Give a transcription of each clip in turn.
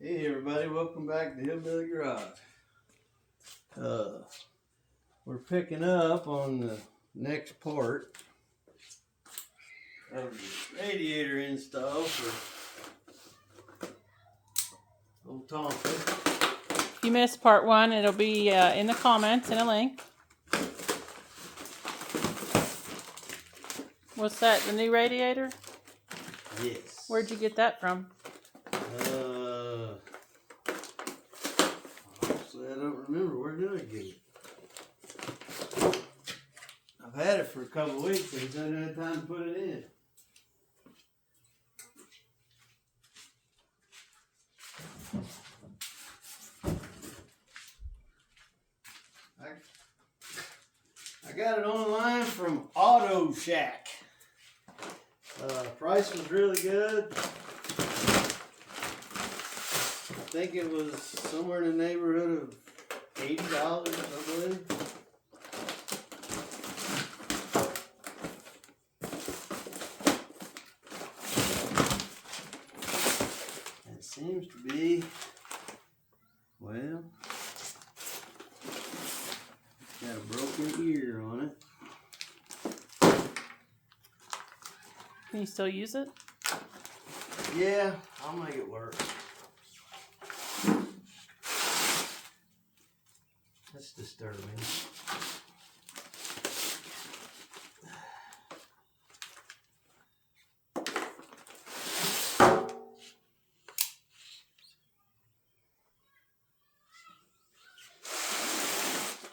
Hey everybody, welcome back to Hillbilly Garage. We're picking up on the next part of the radiator install for old Tonka. If you missed part one, it'll be in the comments in a link. What's that, the new radiator? Yes. Where'd you get that from? Honestly, I don't remember. Where did I get it? I've had it for a couple of weeks and I haven't had time to put it in. I got it online from Auto Shack. Price was really good. I think it was somewhere in the neighborhood of $80, I believe. It seems to be, well, got a broken ear on it. Can you still use it? Yeah, I'll make it work. That's disturbing.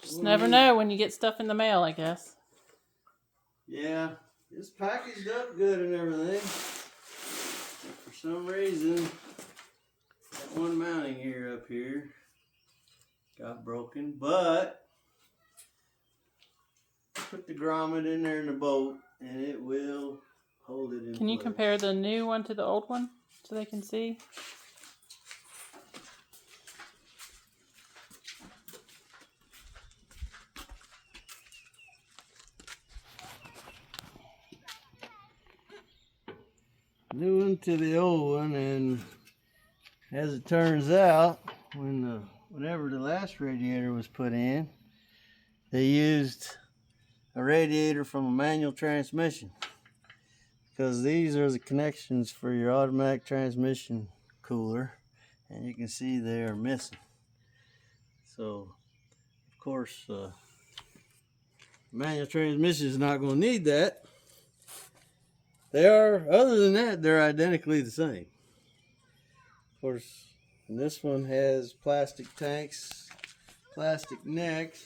Just never know when you get stuff in the mail, I guess. Yeah, it's packaged up good and everything. For some reason, that one mounting gear up here got broken, but put the grommet in there in the bolt and it will hold it in Can you place. compare the new one to the old one so they can see? New one to the old one, and as it turns out, whenever the last radiator was put in, they used a radiator from a manual transmission, because these are the connections for your automatic transmission cooler, and you can see they are missing. So of course manual transmission is not going to need that. They are, other than that, they're identically the same. Of course, and this one has plastic tanks, plastic necks.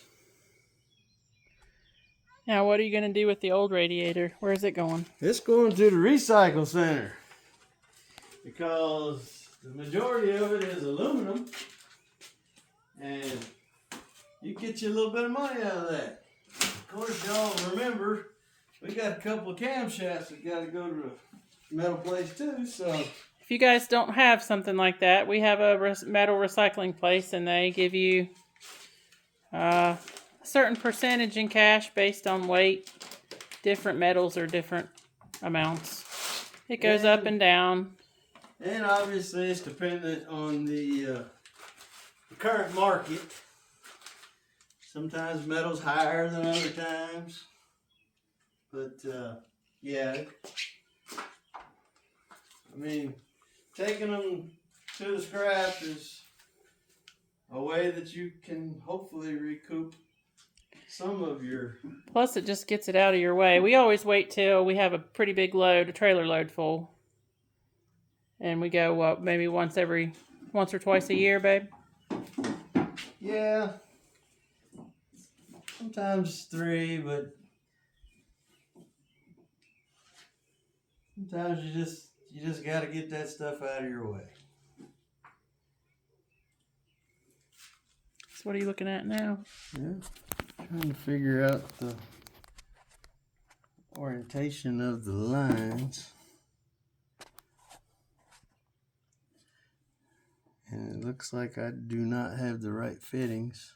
Now, what are you going to do with the old radiator? Where's it going? It's going to the recycle center because the majority of it is aluminum, and you get you a little bit of money out of that. Of course, y'all remember we got a couple of camshafts that got to go to the metal place too. So If you guys don't have something like that, we have a metal recycling place, and they give you a certain percentage in cash based on weight. Different metals are different amounts. It goes up and down. And obviously it's dependent on the current market. Sometimes metal's higher than other times. But yeah, I mean, taking them to the scrap is a way that you can hopefully recoup some of your... Plus, it just gets it out of your way. We always wait till we have a pretty big load, a trailer load full. And we go, maybe once or twice a year, babe? Yeah. Sometimes 3, but sometimes you just got to get that stuff out of your way. So what are you looking at now? Yeah. Trying to figure out the orientation of the lines. And it looks like I do not have the right fittings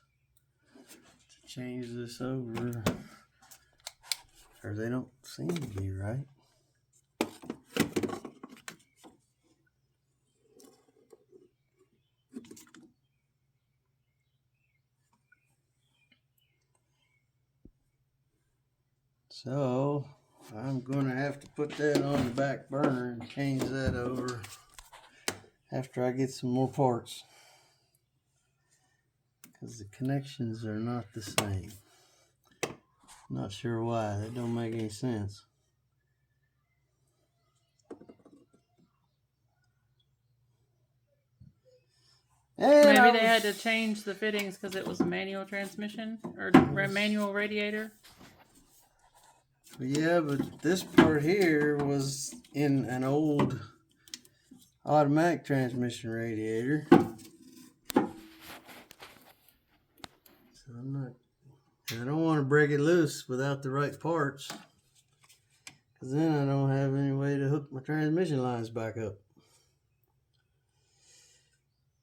to change this over. Or they don't seem to be right. So I'm going to have to put that on the back burner and change that over after I get some more parts, because the connections are not the same. Not sure why. That don't make any sense. And Maybe they had to change the fittings because it was a manual transmission or manual radiator. Yeah, but this part here was in an old automatic transmission radiator. So I don't want to break it loose without the right parts, because then I don't have any way to hook my transmission lines back up.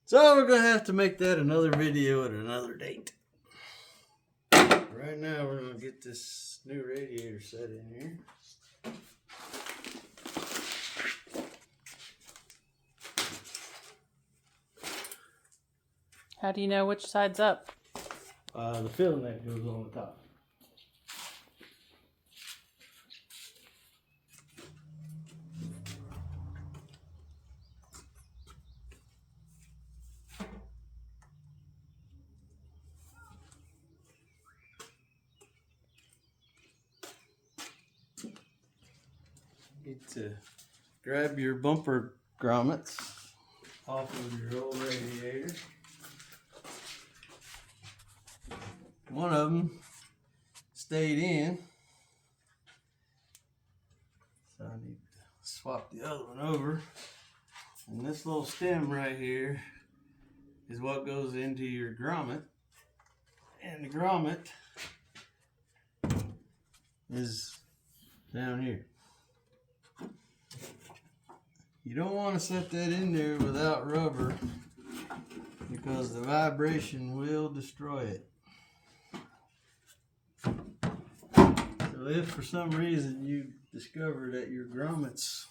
So we're going to have to make that another video at another date. Right now we're going to get this new radiator set in here. How do you know which side's up? The fill neck goes on the top. Need to grab your bumper grommets off of your old radiator. One of them stayed in, so I need to swap the other one over. And this little stem right here is what goes into your grommet, and the grommet is down here. You don't want to set that in there without rubber, because the vibration will destroy it. So if for some reason you discover that your grommets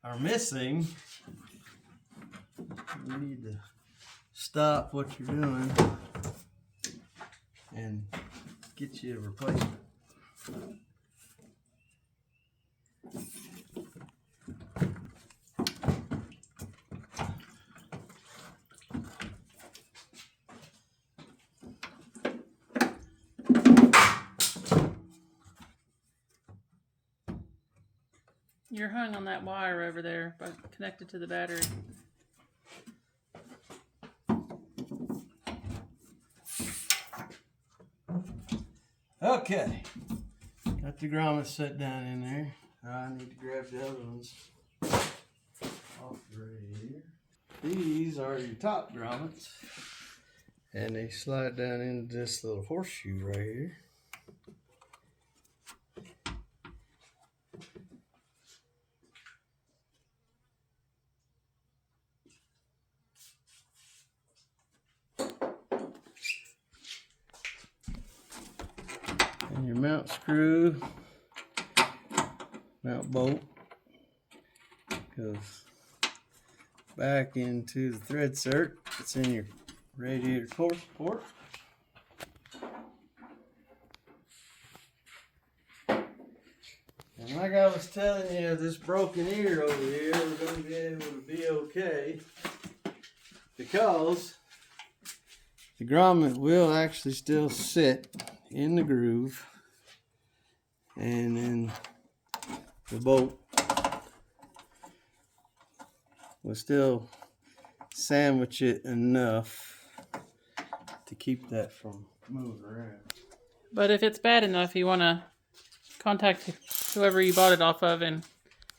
are missing, you need to stop what you're doing and get you a replacement. You're hung on that wire over there, but connected to the battery. Okay, got the grommet set down in there. Now I need to grab the other ones off the radiator. These are your top grommets, and they slide down into this little horseshoe right here. And your mount screw, mount bolt goes back into the thread insert that's in your radiator core support. And like I was telling you, this broken ear over here, we're going to be able to be okay, because the grommet will actually still sit in the groove, and then the bolt will still sandwich it enough to keep that from moving around. But if it's bad enough, you want to contact whoever you bought it off of and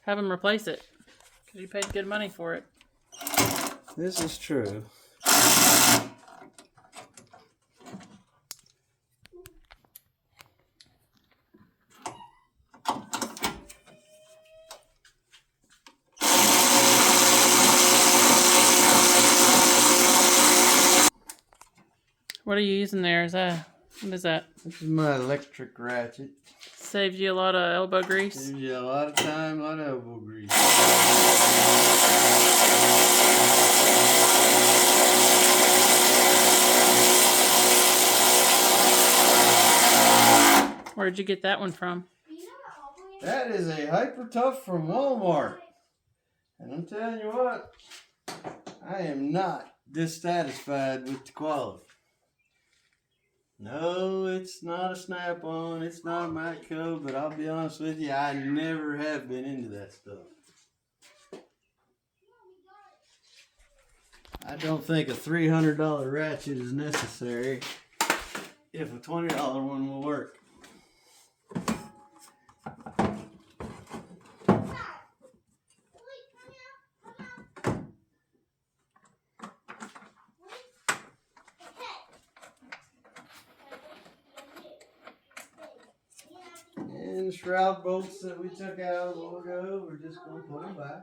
have them replace it, because you paid good money for it. This is true. What are you using there? What is that? This is my electric ratchet. Saves you a lot of elbow grease. Saves you a lot of time, a lot of elbow grease. Where'd you get that one from? That is a Hyper Tough from Walmart. And I'm telling you what, I am not dissatisfied with the quality. No, it's not a snap-on, it's not a mic coat, but I'll be honest with you, I never have been into that stuff. I don't think a $300 ratchet is necessary if a $20 one will work. And the shroud bolts that we took out a while ago, we're just going to put them back.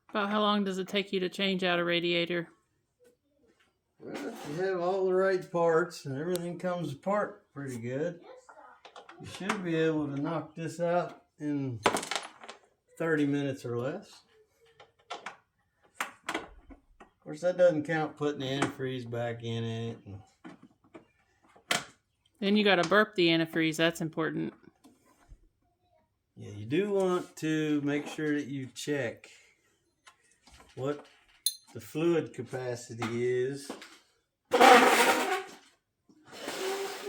About how long does it take you to change out a radiator? Well, if you have all the right parts and everything comes apart pretty good, you should be able to knock this out in 30 minutes or less. Of course, that doesn't count putting the antifreeze back in it. Then you got to burp the antifreeze. That's important. Yeah, you do want to make sure that you check what the fluid capacity is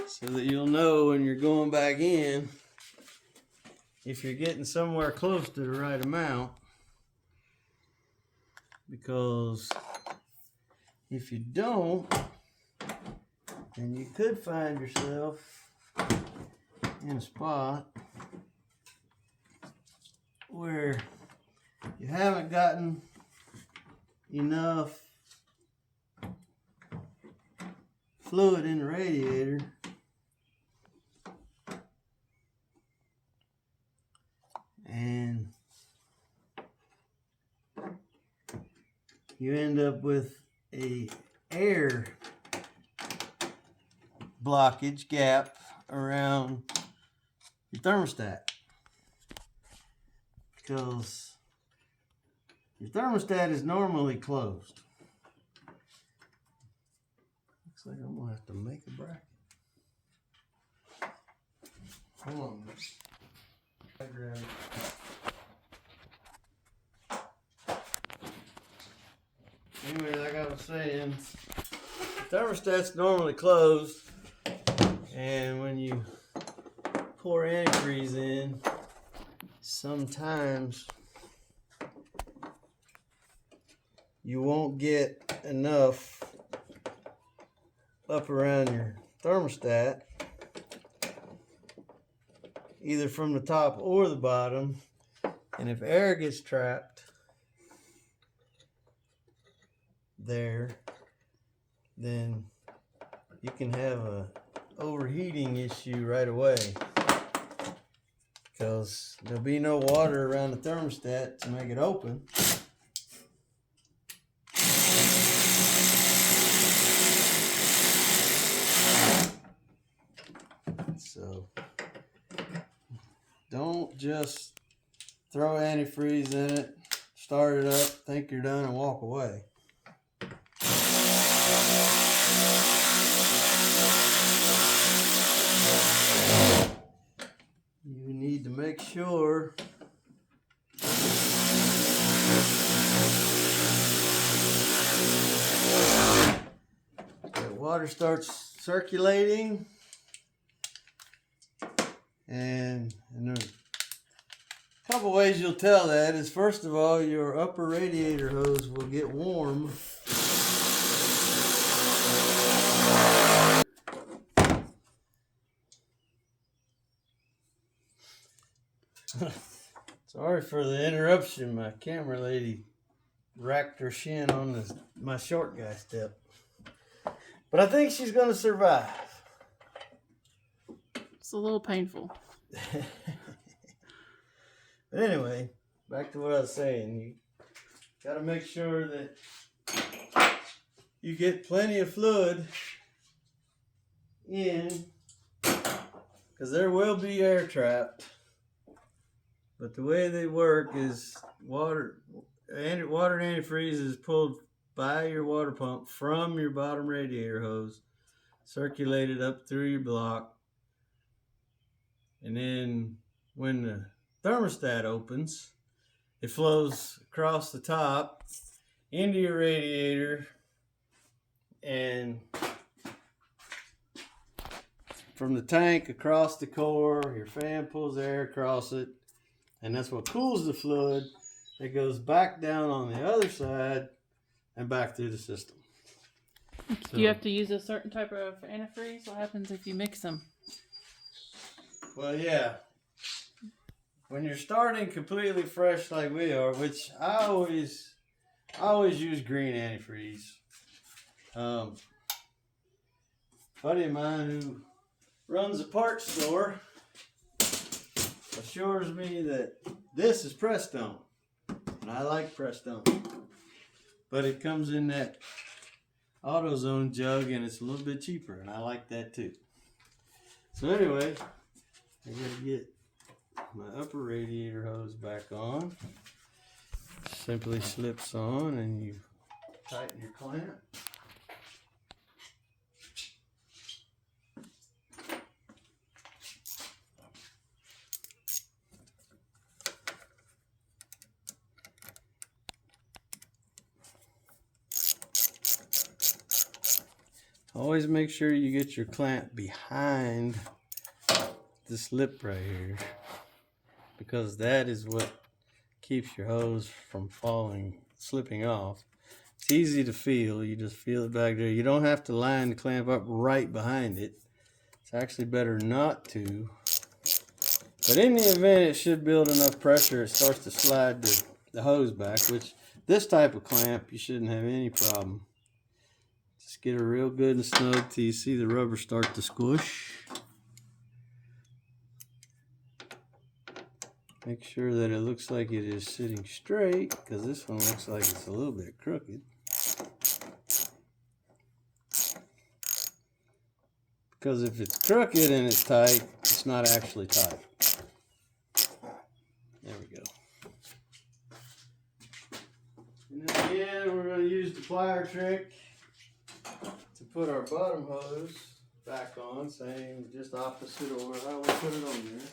so that you'll know when you're going back in if you're getting somewhere close to the right amount, because if you don't, then you could find yourself in a spot where you haven't gotten enough fluid in the radiator and you end up with a air blockage gap around your thermostat, because your thermostat is normally closed. Looks like I'm gonna have to make a bracket. Hold on. I grab it. Anyway, like I was saying, the thermostat's normally closed, and when you pour antifreeze in, sometimes you won't get enough up around your thermostat, either from the top or the bottom, and if air gets trapped there, then you can have a overheating issue right away, because there'll be no water around the thermostat to make it open. So don't just throw antifreeze in it, start it up, think you're done, and walk away. You need to make sure that water starts circulating, and there's a couple ways you'll tell that is, first of all, your upper radiator hose will get warm. Sorry for the interruption. My camera lady racked her shin on my short guy step. But I think she's going to survive. It's a little painful. But anyway, back to what I was saying. You got to make sure that you get plenty of fluid in, because there will be air trapped. But the way they work is water antifreeze is pulled by your water pump from your bottom radiator hose, circulated up through your block, and then when the thermostat opens, it flows across the top into your radiator, and from the tank across the core, your fan pulls air across it, and that's what cools the fluid. It goes back down on the other side and back through the system. Do you have to use a certain type of antifreeze? What happens if you mix them? Well, yeah. When you're starting completely fresh like we are, which I always use green antifreeze. Buddy of mine who runs a parts store assures me that this is Prestone, and I like Prestone, but it comes in that AutoZone jug and it's a little bit cheaper, and I like that too. So anyway, I gotta get my upper radiator hose back on. Simply slips on and you tighten your clamp. Always make sure you get your clamp behind this lip right here, because that is what keeps your hose from slipping off. It's easy to feel. You just feel it back there. You don't have to line the clamp up right behind it. It's actually better not to. But in the event it should build enough pressure, it starts to slide the hose back, which this type of clamp, you shouldn't have any problem. Just get it real good and snug till you see the rubber start to squish. Make sure that it looks like it is sitting straight, because this one looks like it's a little bit crooked. Because if it's crooked and it's tight, it's not actually tight. There we go. And then again, we're going to use the plier trick to put our bottom hose back on, same, just opposite order how we put it on there.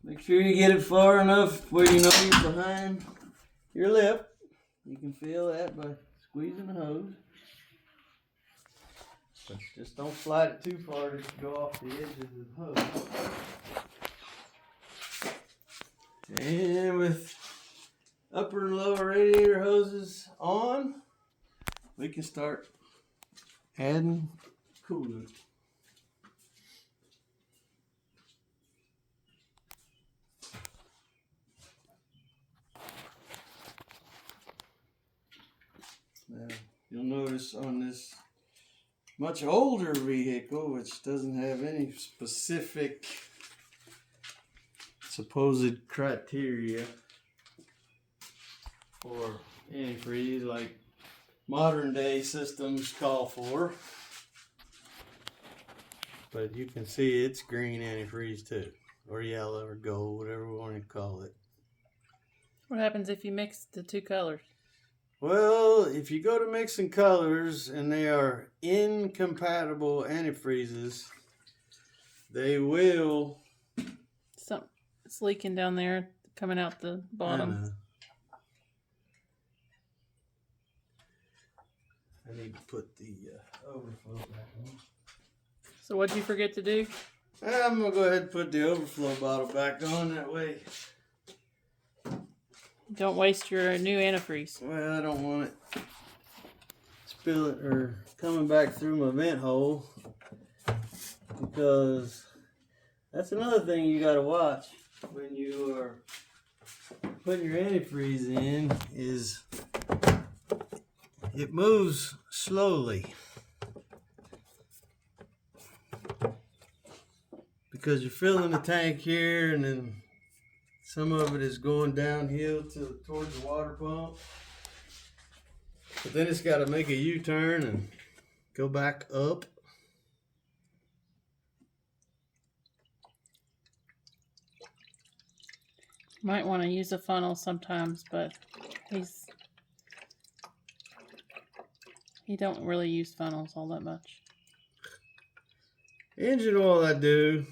Make sure you get it far enough where you know you're behind your lip. You can feel that by squeezing the hose. But just don't slide it too far to go off the edge of the hose. And with upper and lower radiator hoses on, we can start adding coolant. Now, you'll notice on this much older vehicle, which doesn't have any specific supposed criteria for antifreeze like modern day systems call for, but you can see it's green antifreeze too, or yellow or gold, whatever we want to call it. What happens if you mix the two colors? Well, if you go to mixing colors and they are incompatible antifreezes, they will... It's leaking down there, coming out the bottom. I need to put the overflow back on. So what'd you forget to do? I'm going to go ahead and put the overflow bottle back on, that way. Don't waste your new antifreeze. Well, I don't want it spilling or coming back through my vent hole, because that's another thing you got to watch when you are putting your antifreeze in, is it moves slowly, because you're filling the tank here and then some of it is going downhill towards the water pump, but then it's got to make a U-turn and go back up. Might want to use a funnel sometimes, but he don't really use funnels all that much. Engine oil I do,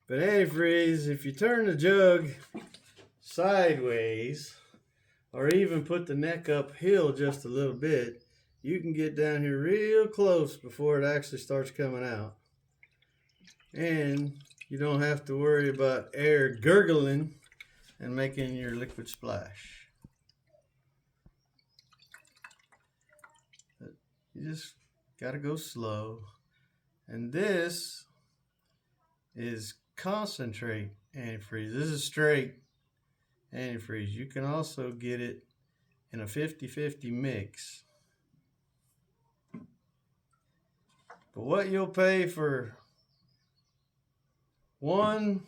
but antifreeze, if you turn the jug sideways or even put the neck uphill just a little bit, you can get down here real close before it actually starts coming out. And you don't have to worry about air gurgling and making your liquid splash. But you just gotta go slow. And this is concentrate antifreeze. This is straight antifreeze. You can also get it in a 50-50 mix. But what you'll pay for one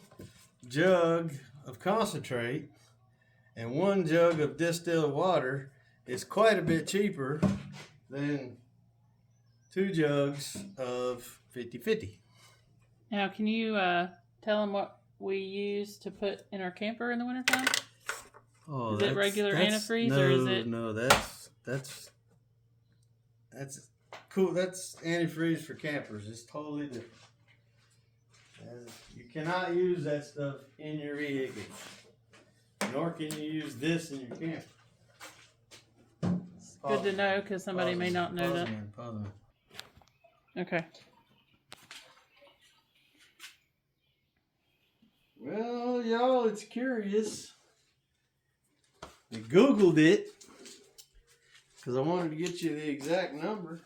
jug of concentrate and one jug of distilled water is quite a bit cheaper than 2 jugs of 50-50. Now, can you tell them what we use to put in our camper in the wintertime? Oh, is it regular antifreeze, or is it? No, that's cool. That's antifreeze for campers. It's totally different. You cannot use that stuff in your vehicle, nor can you use this in your camper. It's good to know, because somebody may not know that. Okay. Well, y'all, it's curious. I Googled it because I wanted to get you the exact number.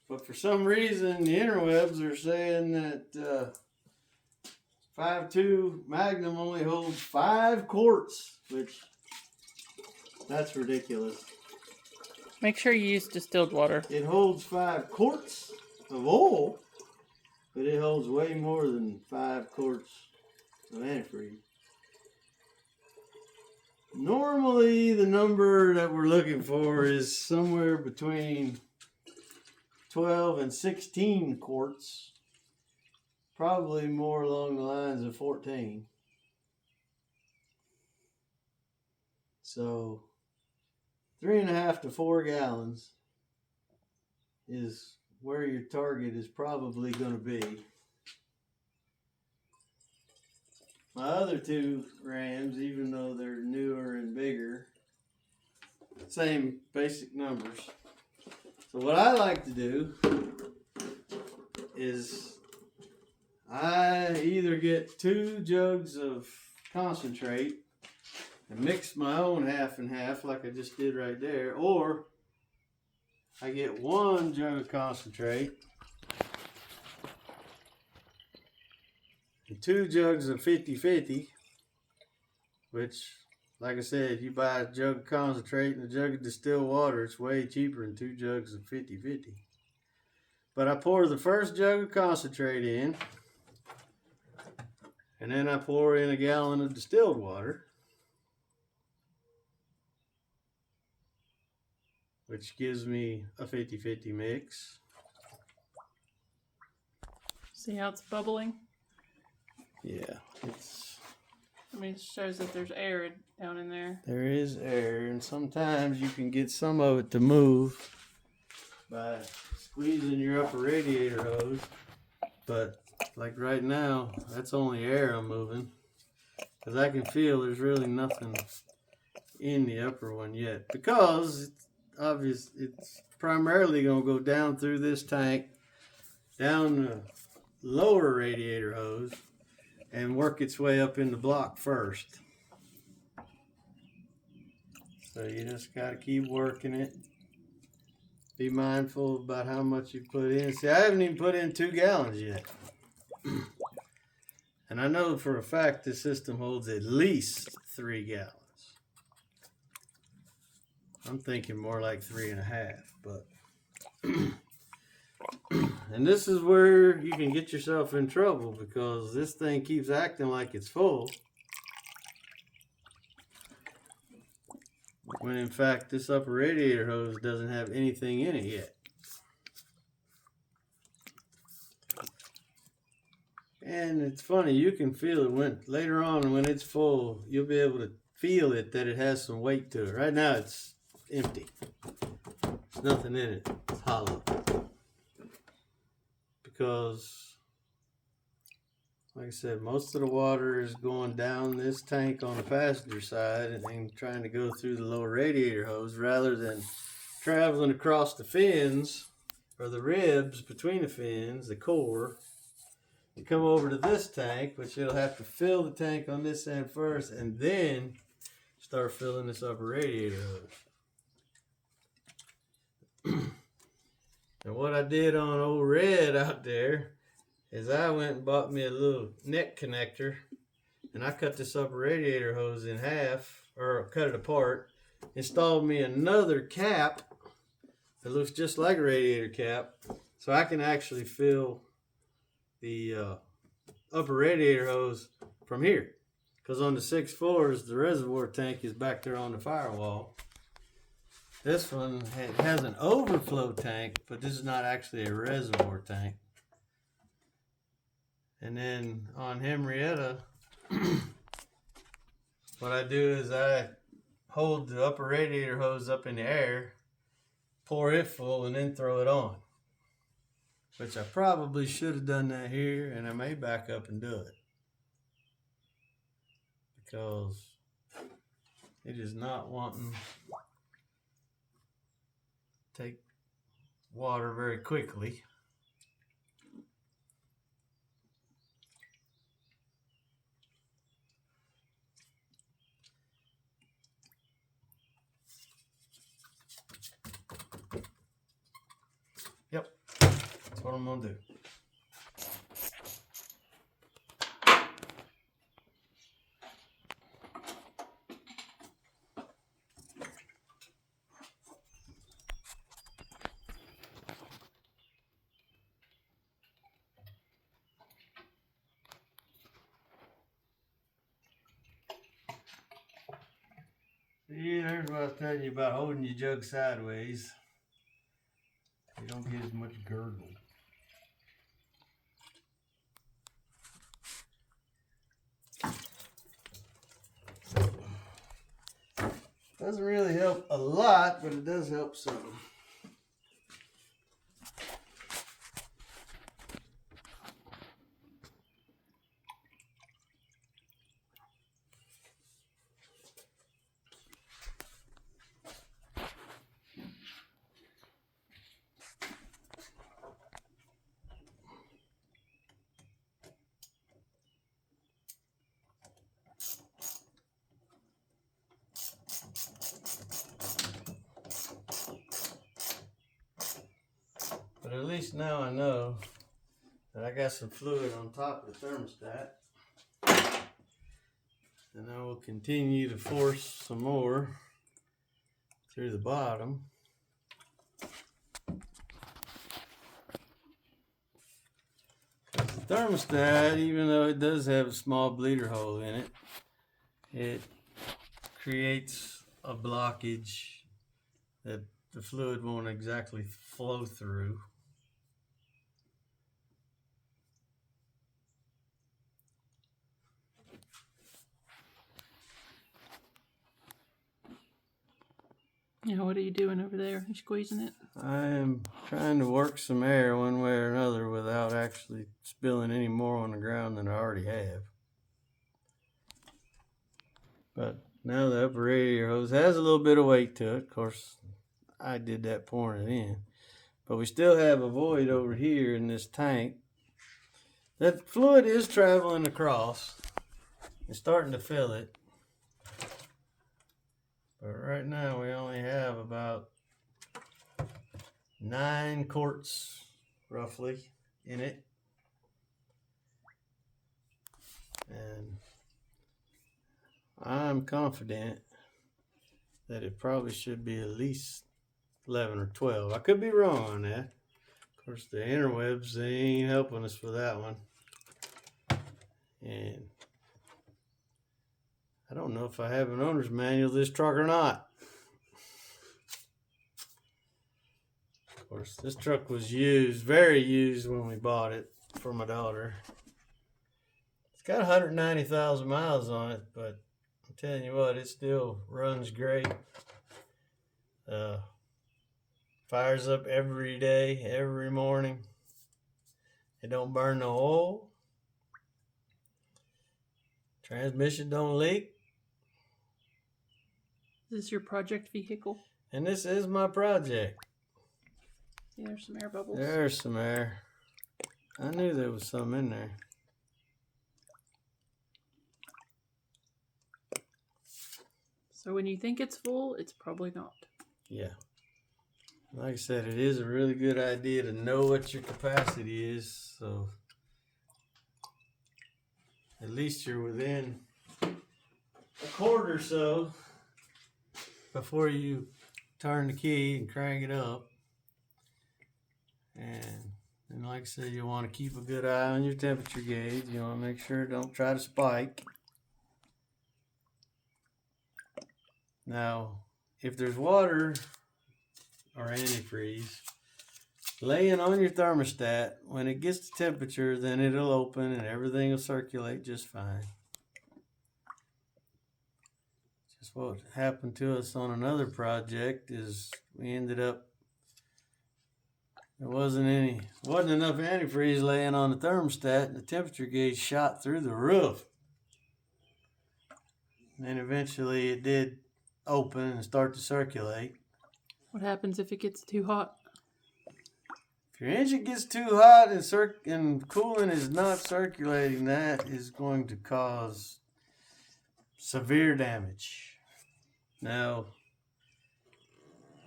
But for some reason, the interwebs are saying that 5.2 Magnum only holds 5 quarts, which that's ridiculous. Make sure you use distilled water. It holds 5 quarts of oil, but it holds way more than 5 quarts of antifreeze. Normally, the number that we're looking for is somewhere between 12 and 16 quarts. Probably more along the lines of 14. So 3.5 to 4 gallons is where your target is probably going to be. My other 2 Rams, even though they're newer and bigger, same basic numbers. So what I like to do is I either get 2 jugs of concentrate and mix my own half and half like I just did right there, or I get 1 jug of concentrate and 2 jugs of 50-50, which, like I said, you buy a jug of concentrate and a jug of distilled water, it's way cheaper than 2 jugs of 50-50. But I pour the first jug of concentrate in, and then I pour in a gallon of distilled water, which gives me a 50-50 mix. See how it's bubbling? Yeah, it shows that there's air down in there. There is air, and sometimes you can get some of it to move by squeezing your upper radiator hose. But like right now, that's only air I'm moving, because I can feel there's really nothing in the upper one yet, because it's obvious it's primarily going to go down through this tank, down the lower radiator hose, and work its way up in the block first. So you just got to keep working it. be mindful about how much you put in. See, I haven't even put in 2 gallons yet. And I know for a fact this system holds at least 3 gallons. I'm thinking more like 3.5, but and this is where you can get yourself in trouble because this thing keeps acting like it's full. When in fact this upper radiator hose doesn't have anything in it yet. And it's funny, you can feel it when later on when it's full, you'll be able to feel it that it has some weight to it. Right now it's empty. There's nothing in it. It's hollow. Because like I said, most of the water is going down this tank on the passenger side and then trying to go through the lower radiator hose rather than traveling across the fins or the ribs between the fins, the core, to come over to this tank, which it'll have to fill the tank on this end first and then start filling this upper radiator hose. And what I did on old Red out there is I went and bought me a little neck connector and I cut this upper radiator hose in half, or cut it apart, installed me another cap that looks just like a radiator cap so I can actually fill the upper radiator hose from here, because on the 6 floors the reservoir tank is back there on the firewall. This one has an overflow tank, but this is not actually a reservoir tank. And then on Henrietta, what I do is I hold the upper radiator hose up in the air, pour it full, and then throw it on. Which I probably should have done that here, and I may back up and do it. Because it is not wanting to take water very quickly. Yep, that's what I'm gonna do. See, there's what I was telling you about holding your jug sideways. You don't get as much gurgle. Doesn't really help a lot, but it does help some. But at least now I know that I got some fluid on top of the thermostat. And I will continue to force some more through the bottom. The thermostat, even though it does have a small bleeder hole in it, it creates a blockage that the fluid won't exactly flow through. Yeah, what are you doing over there? You squeezing it? I am trying to work some air one way or another without actually spilling any more on the ground than I already have. But now the upper radiator hose has a little bit of weight to it. Of course, I did that pouring it in. But we still have a void over here in this tank. That fluid is traveling across. It's starting to fill it. But right now we only have about 9 quarts roughly in it. And I'm confident that it probably should be at least 11 or 12. I could be wrong on that. Of course, the interwebs, they ain't helping us with that one. And I don't know if I have an owner's manual of this truck or not. Of course, this truck was used, very used when we bought it for my daughter. It's got 190,000 miles on it, but I'm telling you what, it still runs great. Fires up every day, every morning. It don't burn no oil. Transmission don't leak. Is this your project vehicle? And this is my project. See, there's some air bubbles. There's some air. I knew there was some in there. So when you think it's full, it's probably not. Yeah. Like I said, it is a really good idea to know what your capacity is, so at least you're within a quart or so before you turn the key and crank it up. And like I said, you want to keep a good eye on your temperature gauge. You want to make sure it don't try to spike. Now, if there's water or antifreeze laying on your thermostat, when it gets to temperature, then it'll open and everything will circulate just fine. Just what happened to us on another project is we ended up, there wasn't enough antifreeze laying on the thermostat, and the temperature gauge shot through the roof. And then eventually it did open and start to circulate. What happens if it gets too hot? If your engine gets too hot and coolant is not circulating, that is going to cause severe damage. Now,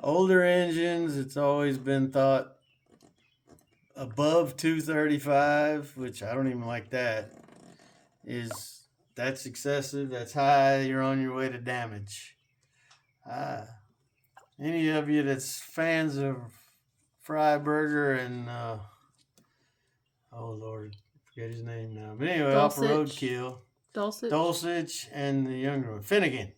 older engines, it's always been thought above 235, which I don't even like that, that's excessive, that's high, you're on your way to damage. Any of you that's fans of Freiburger and oh Lord, I forget his name now. But anyway, off of Roadkill. Dulcich and the younger one, Finnegan.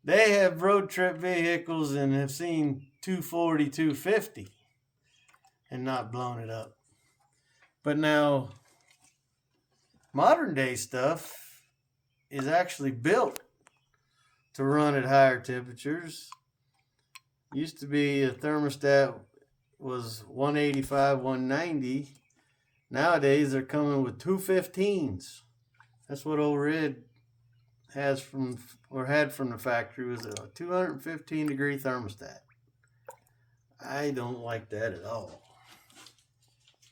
They have road trip vehicles and have seen 240, 250 and not blown it up. But now, modern day stuff is actually built to run at higher temperatures. Used to be a thermostat was 185, 190. Nowadays they're coming with 215s. That's what old Red had from the factory, was a 215 degree thermostat. I don't like that at all.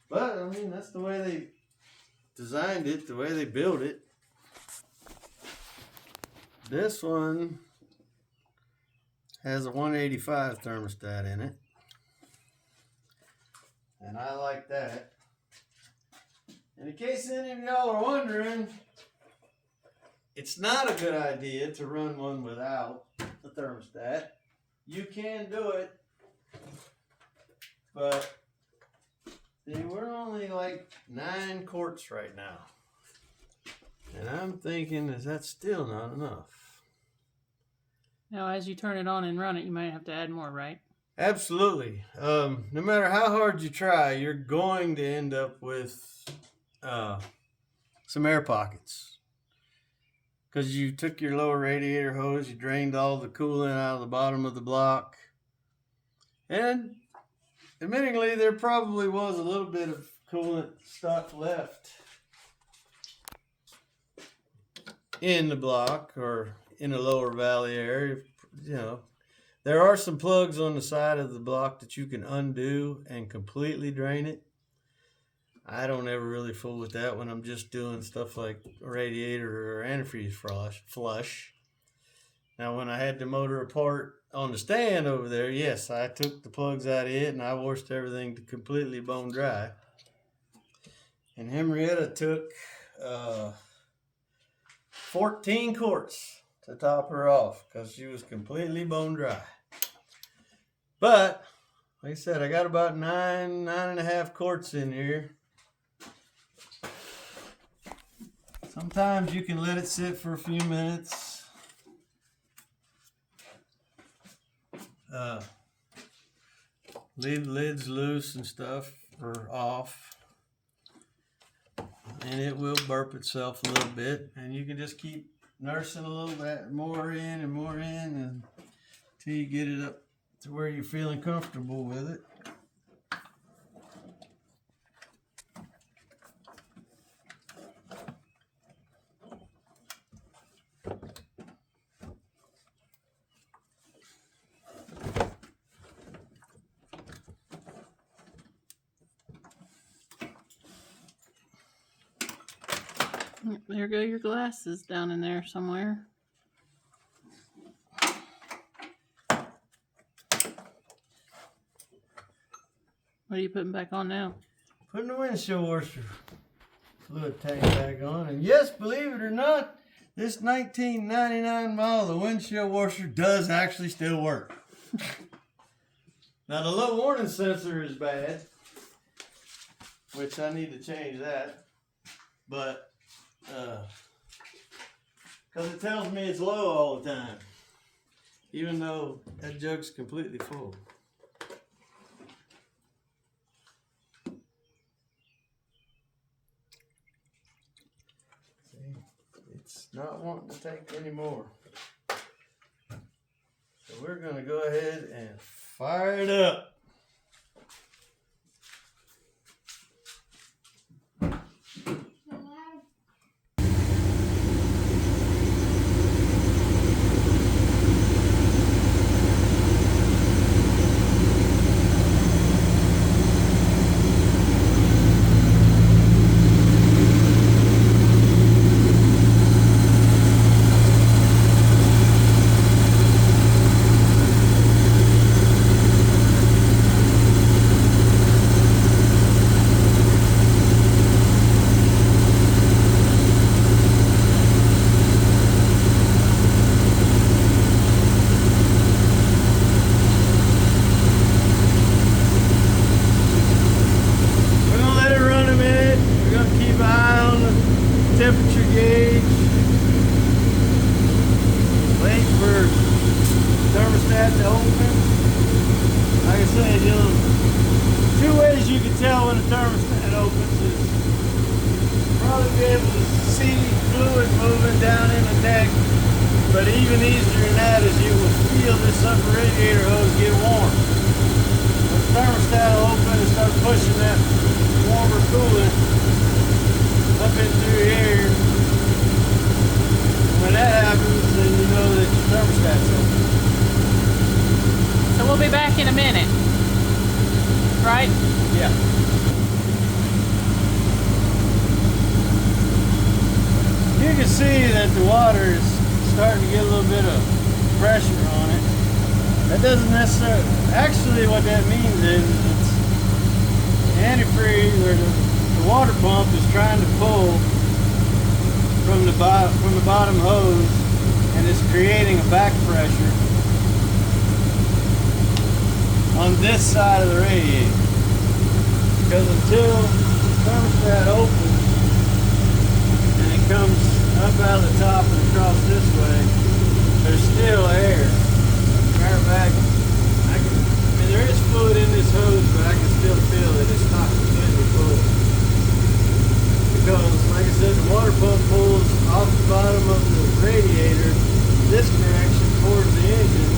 But I mean, that's the way they designed it, the way they built it. This one has a 185 thermostat in it, and I like that. And in case any of y'all are wondering, it's not a good idea to run one without a thermostat. You can do it, but see, we're only like 9 quarts right now. And I'm thinking, is that still not enough? Now, as you turn it on and run it, you might have to add more, right? Absolutely. No matter how hard you try, you're going to end up with some air pockets. Because you took your lower radiator hose, you drained all the coolant out of the bottom of the block. And admittingly, there probably was a little bit of coolant stuck left in the block or in the lower valley area. You know, there are some plugs on the side of the block that you can undo and completely drain it. I don't ever really fool with that when I'm just doing stuff like radiator or antifreeze flush. Now, when I had the motor apart on the stand over there, yes, I took the plugs out of it and I washed everything to completely bone dry. And Henrietta took 14 quarts to top her off because she was completely bone dry. But like I said, I got about 9.5 quarts in here. Sometimes you can let it sit for a few minutes. Leave the lids loose and stuff or off, and it will burp itself a little bit, and you can just keep nursing a little bit more in and more in until you get it up to where you're feeling comfortable with it. There go your glasses down in there somewhere. What are you putting back on now? Putting the windshield washer fluid tank back on. And yes, believe it or not, this 1999 model, the windshield washer does actually still work. Now the low warning sensor is bad, which I need to change that. But because it tells me it's low all the time, even though that jug's completely full. See, it's not wanting to take any more. So we're going to go ahead and fire it up. Temperature gauge. Wait for thermostat to open. Like I said, two ways you can tell when the thermostat opens is probably be able to see fluid moving down in the neck, but even easier than that is you will feel this upper radiator hose get warm. When the thermostat will open and start pushing that warmer coolant up in through here. When that happens, then you know that your thermostat's open. So we'll be back in a minute, right? Yeah. You can see that the water is starting to get a little bit of pressure on it. That doesn't necessarily, actually what that means is it's the antifreeze or the water pump is trying to pull from the bottom hose, and it's creating a back pressure on this side of the radiator. Because until the thermostat opens and it comes up out of the top and across this way, there's still air. Matter of fact, there is fluid in this hose, but I can still feel that it's not completely full. Because, like I said, the water pump pulls off the bottom of the radiator this direction towards the engine,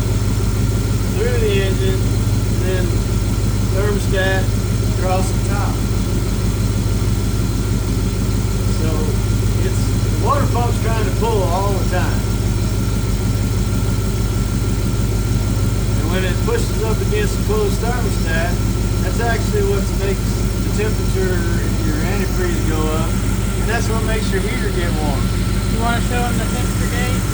through the engine, and then thermostat across the top. So the water pump's trying to pull all the time. And when it pushes up against the closed thermostat, that's actually what makes the temperature in your antifreeze go up, and that's what makes your heater get warm. You want to show them the temperature gauge?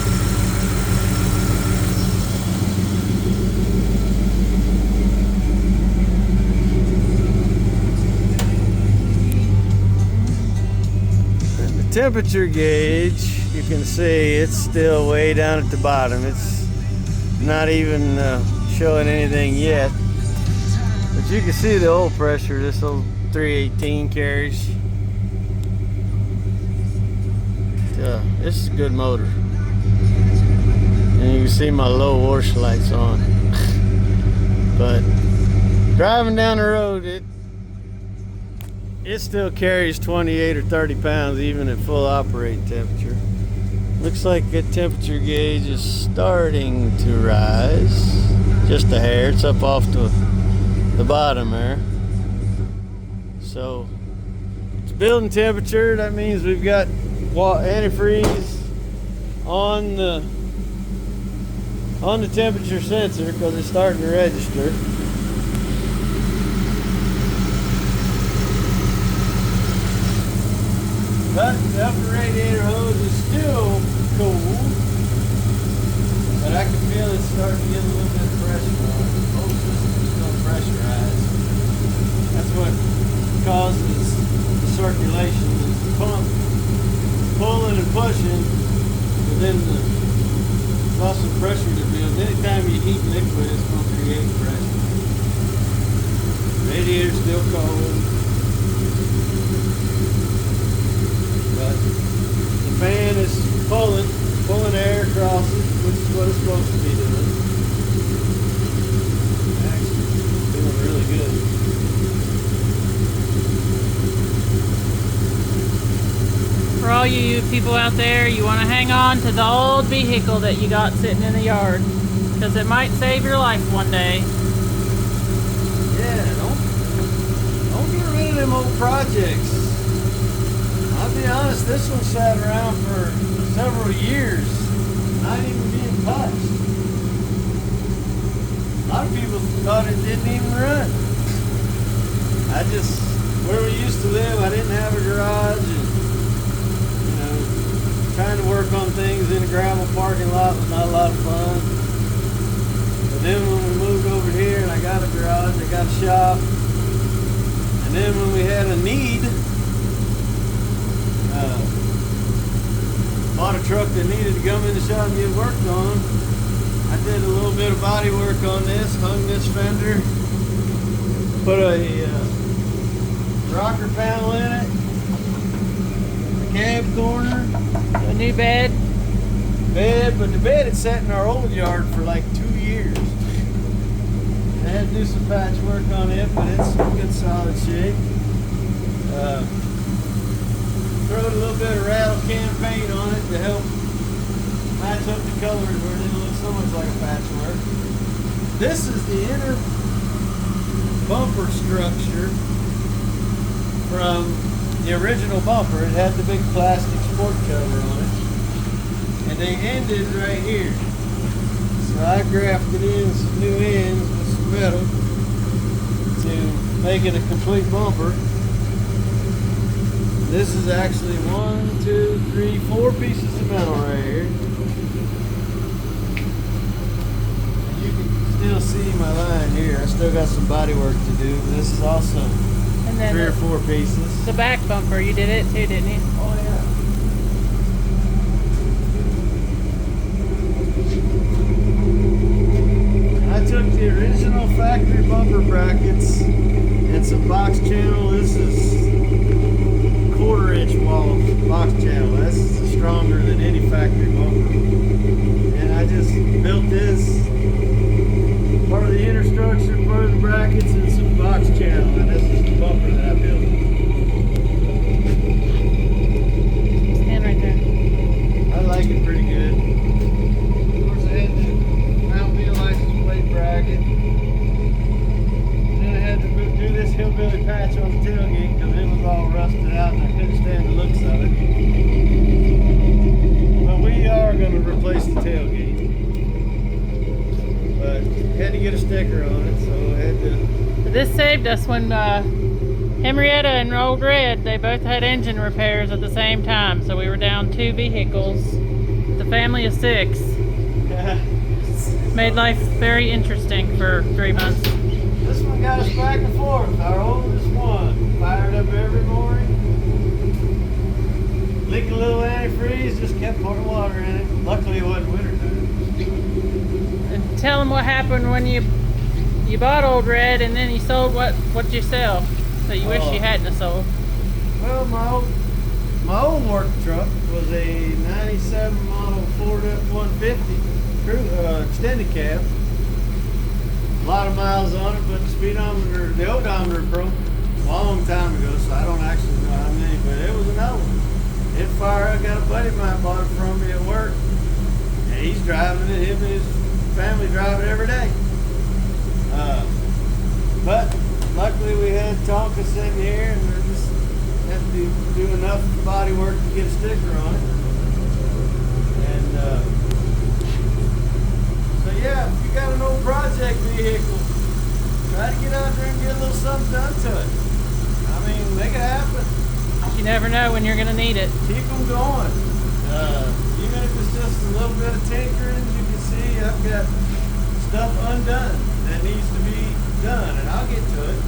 temperature gauge, you can see it's still way down at the bottom. It's not even showing anything yet. But you can see the oil pressure this old 318 carries. This is a good motor. And you can see my low wash lights on. But driving down the road, it still carries 28 or 30 pounds even at full operating temperature. Looks like that temperature gauge is starting to rise. Just a hair. It's up off to the bottom there. So it's building temperature. That means we've got antifreeze on the temperature sensor because it's starting to register. But the upper radiator hose is still cool, but I can feel it's starting to get a little bit of pressure on it. The whole system is going to pressurize. That's what causes the circulation. Is the pump pulling and pushing, but then the muscle pressure to build. Anytime you heat liquid, it's going to create pressure. Radiator's still cold, but the fan is pulling air across it, which is what it's supposed to be doing. Actually, feeling really good. For all you people out there, you want to hang on to the old vehicle that you got sitting in the yard, because it might save your life one day. Yeah, don't get rid of them old projects. I'll be honest, this one sat around for several years, not even being touched. A lot of people thought it didn't even run. Where we used to live, I didn't have a garage, and trying to work on things in a gravel parking lot was not a lot of fun. But then when we moved over here and I got a garage, I got a shop, and then when we had a need, bought a truck that needed to come in the shop and get worked on. I did a little bit of body work on this, hung this fender, put a rocker panel in it, a cab corner, A new bed. but the bed had sat in our old yard for like 2 years. I had to do some patchwork on it, but it's in good solid shape. Throw a little bit of rattle can paint on it to help match up the colors where it didn't look so much like a patchwork. This is the inner bumper structure from the original bumper. It had the big plastic sport cover on it, and they ended right here. So I grafted in some new ends with some metal to make it a complete bumper. This is actually 1, 2, 3, 4 pieces of metal right here. You can still see my line here. I still got some body work to do. This is also And then 3 or 4 pieces. the back bumper, you did it too, didn't you? Oh yeah. I took the original factory bumper brackets and some box channel. This is 1/4-inch wall box channel. That's stronger than any factory bumper. And I just built this part of the inner structure, part of the brackets, and some box channel. And this is the bumper that I built. Stand right there. I like it pretty good. Of course, I had the mount wheel license plate bracket. And then I had to do this hillbilly patch on the tailgate because it was all rusted out and I couldn't stand the looks of it. But we are going to replace the tailgate. But had to get a sticker on it, so I had to. This saved us when Henrietta and Old Red, they both had engine repairs at the same time, so we were down 2 vehicles. The family of 6. Made life very interesting for 3 months. This one got us back and forth. Our oldest one fired up every morning. leak a little antifreeze, just kept pouring water in it. Luckily it wasn't winter time. And tell them what happened when you bought old Red and then you sold what you sell that you wish you hadn't have sold. Well, my old work truck was a 97 model Ford F-150 extended cab. A lot of miles on it, but the odometer broke a long time ago, so I don't actually know how many, but it was an old one. It fired. I got a buddy of mine bought it from me at work, and he's driving it. Him and his family drive it every day. But luckily we had Tonka sitting here, and we just have to do enough body work to get a sticker on it. And so yeah, if you got an old project vehicle, try to get out there and get a little something done to it. I mean, make it happen. You never know when you're going to need it. Keep them going. Even if it's just a little bit of tinkering, you can see I've got stuff undone that needs to be done, and I'll get to it.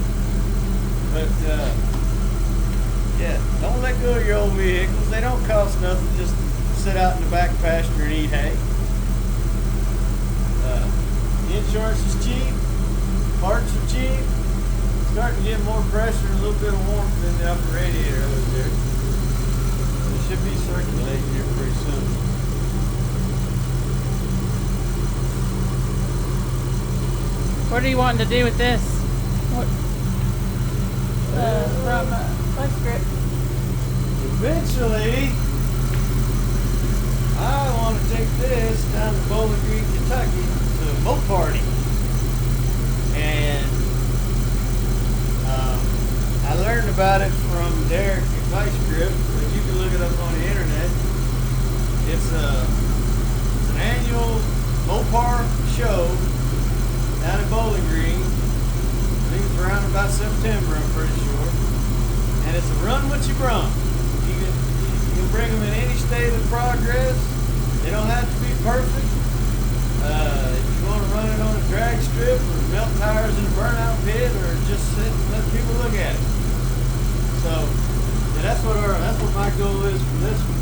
But yeah, don't let go of your old vehicles. They don't cost nothing just to sit out in the back pasture and eat hay. Insurance is cheap. Parts are cheap. Starting to get more pressure and a little bit of warmth in the upper radiator over there. It should be circulating here pretty soon. What are you wanting to do with this? What? From Flex Grip. Eventually, I want to take this down to Bowling Green, Kentucky to a boat party. And I learned about it from Derek at Vice Grip, but you can look it up on the internet. It's an annual Mopar show down at Bowling Green. I think it's around about September, I'm pretty sure. And it's a run what you brung. You can bring them in any state of progress. They don't have to be perfect. If you want to run it on a drag strip or melt tires in a burnout pit, or just sit and let people look at it. So yeah, that's what my goal is for this one.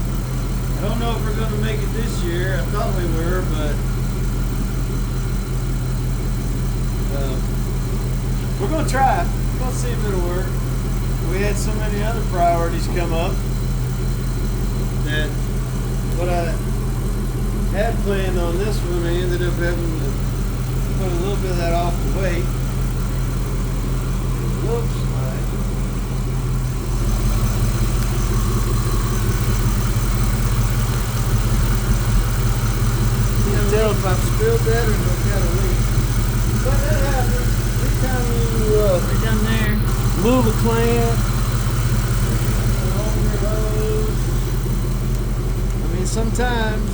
I don't know if we're going to make it this year. I thought we were, but we're going to try. We're going to see if it'll work. We had so many other priorities come up that what I had planned on this one, I ended up having to put a little bit of that off the weight. Looks like. Can't tell if I've spilled that or if I've got a leak. But that happens. Every time you We're done there. move a clamp, along your hose. I mean, sometimes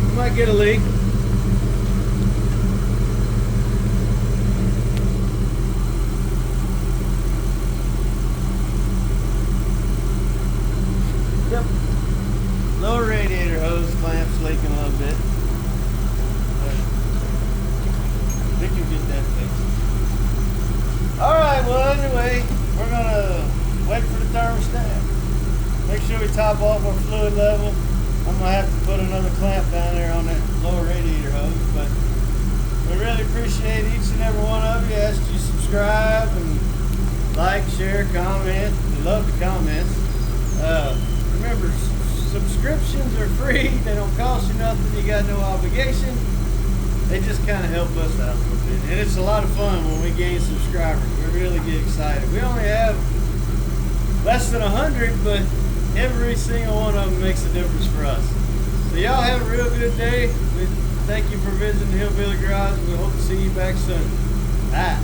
you might get a leak. Yep. Lower radiator hose clamp's leaking a little bit. But we can get that fixed. Alright, well anyway, we're gonna wait for the thermostat. Make sure we top off our fluid level. I'm gonna have to put another clamp down there on that lower radiator hose, but we really appreciate each and every one of you. Ask you subscribe and like, share, comment. We love the comments. Remember, subscriptions are free. They don't cost you nothing. You got no obligation. They just kind of help us out a little bit, and it's a lot of fun when we gain subscribers. We really get excited. We only have less than 100, but every single one of them makes a difference for us. So y'all have a real good day. We thank you for visiting the Hillbilly Garage. We hope to see you back soon. Bye.